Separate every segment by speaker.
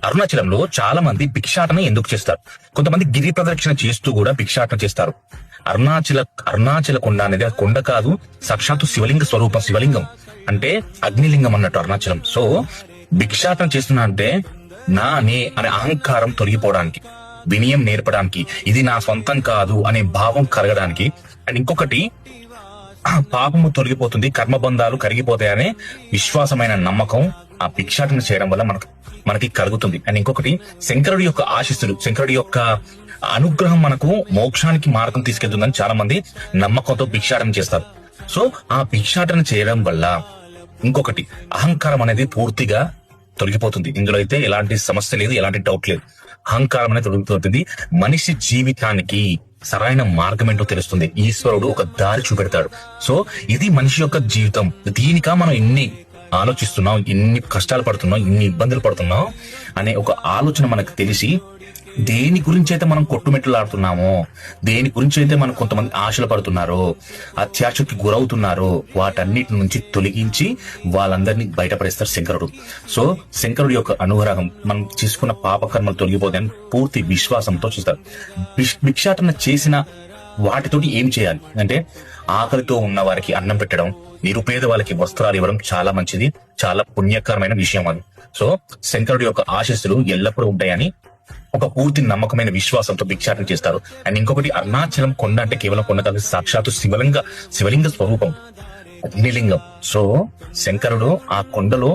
Speaker 1: అరుణాచలంలో చాలా మంది భిక్షాటన ఎందుకు చేస్తారు? కొంతమంది గిరి ప్రదక్షిణ చేస్తూ కూడా భిక్షాటన చేస్తారు. అరుణాచల కొండ అనేది ఆ కొండ కాదు, సాక్షాత్తు శివలింగ స్వరూపం. శివలింగం అంటే అగ్నిలింగం అన్నట్టు అరుణాచలం. సో భిక్షాటన చేస్తున్నా అంటే నే అనే అహంకారం తొలగిపోవడానికి, వినయం నేర్పడానికి, ఇది నా సొంతం కాదు అనే భావం కలగడానికి. అండ్ ఇంకొకటి, పాపము తొలగిపోతుంది, కర్మబంధాలు కరిగిపోతాయనే విశ్వాసమైన నమ్మకం ఆ భిక్షాటన చేయడం వల్ల మనకి కలుగుతుంది. అండ్ ఇంకొకటి, శంకరుడి యొక్క ఆశీస్సులు, శంకరుడి యొక్క అనుగ్రహం మనకు మోక్షానికి మార్గం తీసుకెళ్తుందని చాలా మంది నమ్మకంతో భిక్షాటన చేస్తారు. సో ఆ భిక్షాటన చేయడం వల్ల ఇంకొకటి, అహంకారం అనేది పూర్తిగా తొలగిపోతుంది. ఇందులో అయితే ఎలాంటి సమస్య లేదు, ఎలాంటి డౌట్ లేదు. అహంకారం అనేది తొలగిపోతుంది. మనిషి జీవితానికి సరైన మార్గం ఏంటో తెలుస్తుంది. ఈశ్వరుడు ఒక దారి చూపెడతాడు. సో ఇది మనిషి యొక్క జీవితం. దీనికా మనం ఎన్ని ఆలోచిస్తున్నాం, ఎన్ని కష్టాలు పడుతున్నాం, ఎన్ని ఇబ్బందులు పడుతున్నాం అనే ఒక ఆలోచన మనకు తెలిసి, దేని గురించి అయితే మనం కొట్టుమెట్టులాడుతున్నామో, దేని గురించి అయితే మనం కొంతమంది ఆశలు పడుతున్నారో, అత్యాశకి గురవుతున్నారో, వాటన్నిటి నుంచి తొలగించి వాళ్ళందరినీ బయటపడేస్తారు శంకరుడు. సో శంకరుడి యొక్క అనుగ్రహం మనం చేసుకున్న పాపకర్మలు తొలగిపోతాయని పూర్తి విశ్వాసంతో చూస్తారు. భిక్షాటన చేసిన వాటితోటి ఏం చేయాలి అంటే, ఆకలితో ఉన్న వారికి అన్నం పెట్టడం, నిరుపేద వాళ్ళకి వస్త్రాలు ఇవ్వడం చాలా మంచిది, చాలా పుణ్యకరమైన విషయం అది. సో శంకరుడి యొక్క ఆశీస్సులు ఎల్లప్పుడూ ఉంటాయని ఒక పూర్తి నమ్మకమైన విశ్వాసంతో భిక్షాటన చేస్తారు. అండ్ ఇంకొకటి, అరుణాచలం కొండ అంటే కేవలం కొండ కాదు, సాక్షాత్తు శివలింగ స్వరూపం, అగ్నిలింగం. సో శంకరుడు ఆ కొండలో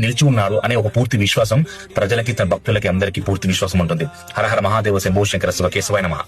Speaker 1: నిలిచి ఉన్నాడు అనే ఒక పూర్తి విశ్వాసం ప్రజలకి, తన భక్తులకి, అందరికీ పూర్తి విశ్వాసం ఉంటుంది. హర హర మహాదేవ శంభో శంకర శివ కేశవాయ నమః.